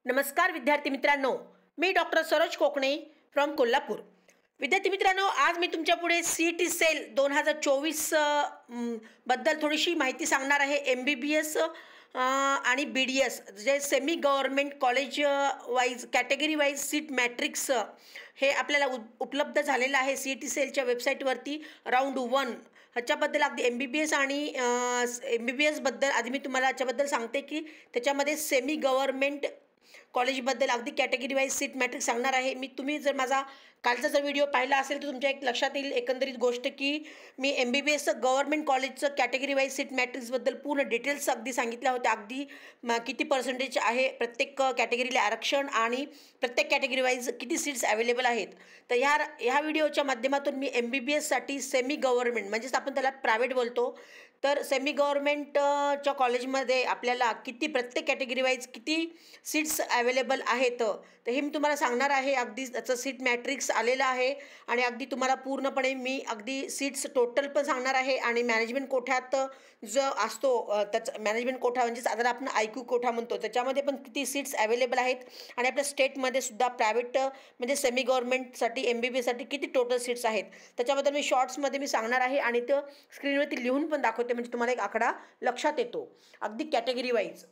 नमस्कार विद्यार्थी मित्रांनो, मी डॉक्टर सरोज कोकणे फ्रॉम कोल्हापूर। विद्यार्थी मित्रांनो, आज मी तुमच्या पुढे CET सेल 2024 बद्दल थोडीशी माहिती सांगणार आहे। MBBS आणि BDS जे semi government college wise category wise seat matrix हे आपल्याला उपलब्ध झालेलं आहे CET सेलच्या वेबसाईटवरती। राऊंड 1 ह्याच्याबद्दल अगदी MBBS आणि MBBS बद्दल आधी मी तुम्हाला याच्याबद्दल सांगते की त्याच्यामध्ये सेमी गव्हर्नमेंट कॉलेजबद्दल अगदी कॅटेगरी वाईज सीट मॅट्रिक्स सांगणार आहे मी। तुम्ही जर माझा कालचा जर व्हिडिओ पाहिला असेल तर तुमच्या एक लक्षात येईल एकंदरीत गोष्ट की मी MBBS गव्हर्नमेंट कॉलेजचं कॅटेगरी वाईज सीट मॅट्रिक्सबद्दल पूर्ण डिटेल्स अगदी सांगितल्या होत्या। अगदी किती पर्सेंटेज आहे प्रत्येक कॅटेगरीला आरक्षण आणि प्रत्येक कॅटेगरी वाईज किती सीट्स अवेलेबल आहेत। तर ह्या व्हिडिओच्या माध्यमातून मी MBBSसाठी सेमी गव्हर्नमेंट म्हणजेच आपण त्याला प्रायव्हेट बोलतो, तर सेमी गव्हर्नमेंटच्या कॉलेजमध्ये आपल्याला किती प्रत्येक कॅटेगरी वाईज किती सीट्स अवेलेबल आहेत तर हे मी तुम्हाला सांगणार आहे। अगदी त्याचं सीट मॅट्रिक्स आलेलं आहे आणि अगदी तुम्हाला पूर्णपणे मी अगदी सीट्स टोटल पण सांगणार आहे आणि मॅनेजमेंट कोठ्यात जो असतो त्याचं मॅनेजमेंट कोठा म्हणजे साधारण आपण IQ कोठा म्हणतो त्याच्यामध्ये पण किती सीट्स अवेलेबल आहेत आणि आपल्या स्टेटमध्ये सुद्धा प्रायव्हेट म्हणजे सेमी गव्हर्नमेंटसाठी MBBSसाठी किती टोटल सीट्स आहेत त्याच्याबद्दल मी शॉर्ट्समध्ये मी सांगणार आहे आणि तो स्क्रीनवरती लिहून पण दाखवते म्हणजे तुम्हाला एक आकडा लक्षात येतो अगदी कॅटेगरी वाईज।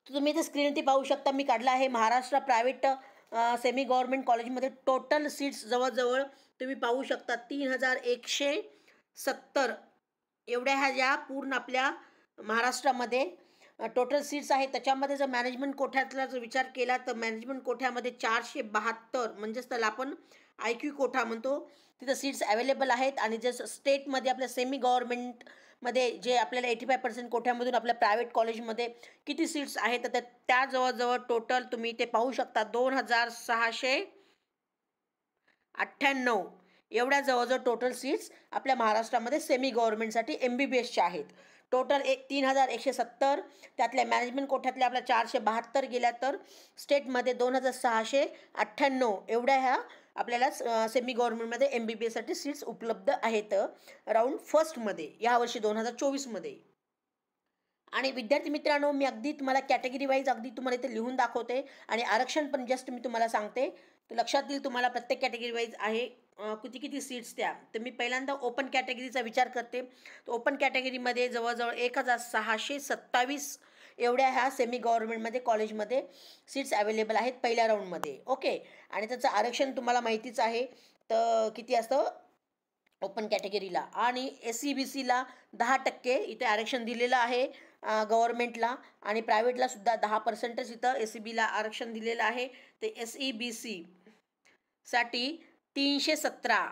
तर तुम्ही इथे स्क्रीनवरती पाहू शकता मी काढला आहे महाराष्ट्र प्रायव्हेट सेमी गव्हर्नमेंट कॉलेजमध्ये टोटल सीट्स जवळजवळ तुम्ही पाहू शकता 3170 एवढ्या ह्या ज्या पूर्ण आपल्या महाराष्ट्रामध्ये टोटल सीट्स आहेत। त्याच्यामध्ये जर मॅनेजमेंट कोठ्यातला जर विचार केला तर मॅनेजमेंट कोठ्यामध्ये 472 म्हणजेच त्याला आपण IQ कोठा म्हणतो तिथं सीट्स अवेलेबल आहेत। आणि जर स्टेटमध्ये आपल्या सेमी गव्हर्नमेंटमध्ये जे आपल्याला 85% कोठ्यामधून आपल्या प्रायव्हेट कॉलेजमध्ये किती सीट्स आहेत तर त्या जवळजवळ टोटल तुम्ही ते पाहू शकता 2698 एवढ्या जवळजवळ टोटल सीट्स आपल्या महाराष्ट्रामध्ये सेमी गव्हर्नमेंटसाठी MBBSच्या आहेत। टोटल 3170 त्यातल्या मॅनेजमेंट कोठ्यातल्या आपल्या 472 गेल्या तर स्टेटमध्ये 2698 एवढ्या ह्या आपल्याला सेमी गव्हर्नमेंटमध्ये MBBSसाठी सीट्स उपलब्ध आहेत राऊंड फर्स्टमध्ये यावर्षी 2024मध्ये। आणि विद्यार्थी मित्रांनो, मी अगदी तुम्हाला कॅटेगरी वाईज अगदी तुम्हाला इथे लिहून दाखवते आणि आरक्षण पण जस्ट मी तुम्हाला सांगते तर लक्षात येईल तुम्हाला प्रत्येक कॅटेगरी वाईज आहे किती किती सीट्स त्या। तर मी पहिल्यांदा ओपन कॅटेगरीचा विचार करते तर ओपन कॅटेगरीमध्ये जवळजवळ 1627 एवढ्या ह्या सेमी गव्हर्नमेंटमध्ये कॉलेजमध्ये सीट्स अवेलेबल आहेत पहिल्या राऊंडमध्ये। ओके, आणि त्याचं आरक्षण तुम्हाला माहितीच आहे तर किती असतं ओपन कॅटेगरीला। आणि SC BCला 10% इथे आरक्षण दिलेलं आहे गव्हर्नमेंटला आणि प्रायव्हेटला सुद्धा 10% इथं SCBला आरक्षण दिलेलं आहे। ते SE BC साठी 317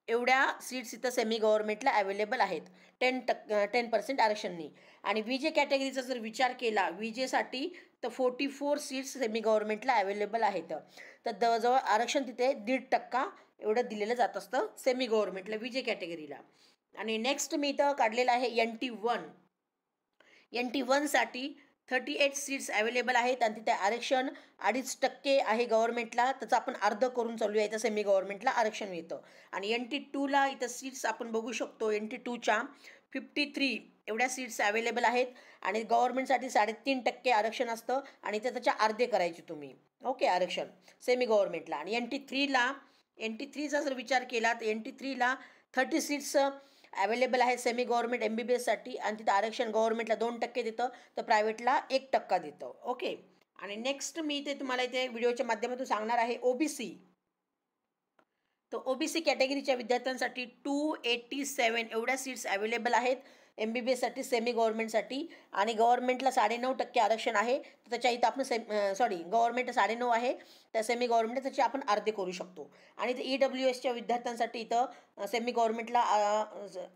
एवढ्या सीट्स इथं सेमी गव्हर्नमेंटला अवेलेबल आहेत 10% आरक्षणनी। आणि VJ कॅटेगरीचा जर विचार केला VJसाठी तर 44 सीट्स सेमी गव्हर्नमेंटला अवेलेबल आहेत तर जवळजवळ आरक्षण तिथे 1.5% एवढं दिलेलं जात असतं सेमी गव्हर्नमेंटला VJ कॅटेगरीला। आणि नेक्स्ट मी इथं काढलेलं आहे NT1 साठी 38 सीट्स अवेलेबल आहेत आणि तिथे आरक्षण 2.5% आहे गव्हर्नमेंटला, त्याचं आपण अर्ध करून चालू आहे इथं सेमी गव्हर्नमेंटला आरक्षण येतं। आणि NT2ला इथं सीट्स आपण बघू शकतो NT2च्या 53 एवढ्या सीट्स अवेलेबल आहेत आणि गव्हर्नमेंटसाठी 3.5% आरक्षण असतं आणि ते त्याच्या अर्धे करायचे तुम्ही। ओके, आरक्षण सेमी गव्हर्नमेंटला। आणि NT3चा जर विचार केला तर NT3ला 30 सीट्स अवेलेबल आहे सेमी गव्हर्नमेंट MBBSसाठी आणि तिथं आरक्षण गव्हर्नमेंटला 2% देतं तर प्रायव्हेटला 1% देतं। ओके, आणि नेक्स्ट मी इथे तुम्हाला इथे व्हिडिओच्या माध्यमातून सांगणार आहे OBC। तर OBC कॅटेगरीच्या विद्यार्थ्यांसाठी 287 एवढ्या सीट्स अवेलेबल आहेत MBBSसाठी सेमी गव्हर्नमेंटसाठी आणि गव्हर्नमेंटला 9.5% आरक्षण आहे तर त्याच्या इथं आपण गव्हर्नमेंट 9.5 आहे तर सेमी गव्हर्नमेंट त्याचे आपण अर्धे करू शकतो। आणि ते EWSच्या विद्यार्थ्यांसाठी इथं सेमी गव्हर्नमेंटला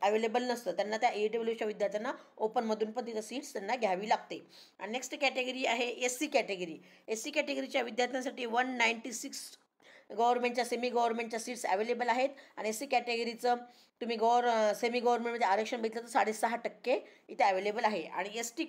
अवेलेबल नसतं, त्यांना त्या EWSच्या विद्यार्थ्यांना ओपनमधून पण तिथं सीट्स त्यांना घ्यावी लागते। आणि नेक्स्ट कॅटेगरी आहे SC कॅटेगरी। SC कॅटेगरीच्या विद्यार्थ्यांसाठी 196 गव्हर्नमेंटच्या सेमी गव्हर्नमेंटच्या सीट्स अवेलेबल आहेत आणि SC कॅटेगरीचं तुम्ही सेमी गव्हर्नमेंटमध्ये आरक्षण बघितलं तर 6.5% इथे अवेलेबल आहे। आणि ST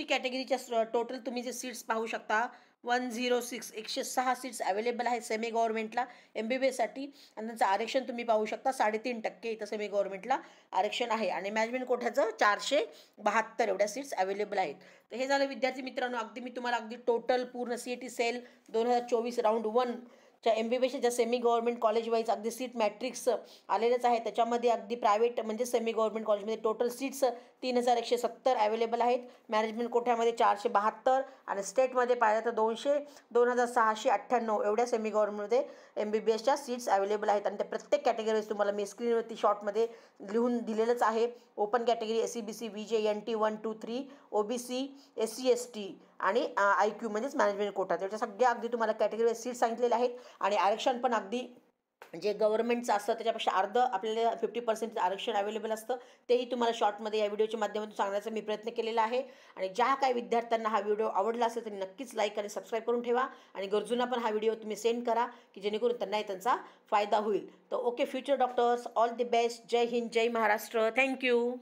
कॅटेगरीच्या टोटल तुम्ही जे सीट्स पाहू शकता 106 106 सीट्स अवेलेबल आहेत सेमी गव्हर्नमेंटला MBBSसाठी. आणि त्यांचं आरक्षण तुम्ही पाहू शकता 3.5% इथं सेमी गव्हर्नमेंटला आरक्षण आहे. आणि मॅनेजमेंट कोठ्याचं 472 एवढ्या सीट्स अवेलेबल आहेत. तर हे झालं विद्यार्थी मित्रांनो, अगदी मी तुम्हाला अगदी टोटल पूर्ण CET सेल 2024 राऊंड 1 च्या MBBS ज्या सेमी गव्हर्नमेंट कॉलेज वाईज अगदी सीट मॅट्रिक्स आलेलेच आहे. त्याच्यामध्ये अगदी प्रायव्हेट म्हणजे सेमी गव्हर्नमेंट कॉलेजमध्ये टोटल सीट्स 3170 अवेलेबल आहेत. मॅनेजमेंट कोठ्यामध्ये 472 आणि स्टेटमध्ये पाहिलं तर 2698 एवढ्या सेमी गव्हर्नमेंटमध्ये MBBSच्या सीट्स अवेलेबल आहेत. आणि त्या प्रत्येक कॅटेगरीज तुम्हाला मी स्क्रीनवरती शॉर्टमध्ये लिहून दिलेलंच आहे. Open category SCBC BJ NT 1 2 3 OBC SC ST आणि IQ म्हणजेच मॅनेजमेंट कोटा, त्याच्या सगळ्या अगदी तुम्हाला कॅटेगरी सीट सांगितलेले आहेत. आणि आरक्षण पण अगदी जे गव्हर्नमेंटचं असतं त्याच्यापेक्षा अर्ध आपल्याला 50% आरक्षण अवेलेबल असतं. तेही तुम्हाला शॉर्टमध्ये या व्हिडिओच्या माध्यमातून सांगण्याचा मी प्रयत्न केलेला आहे. आणि ज्या काही विद्यार्थ्यांना हा व्हिडिओ आवडला असेल तरी नक्कीच लाईक आणि सबस्क्राईब करून ठेवा. आणि गरजूंना पण हा व्हिडिओ तुम्ही सेंड करा की जेणेकरून त्यांनाही त्यांचा फायदा होईल. तर okay future doctors, all the best. जय हिंद, जय महाराष्ट्र. थँक्यू.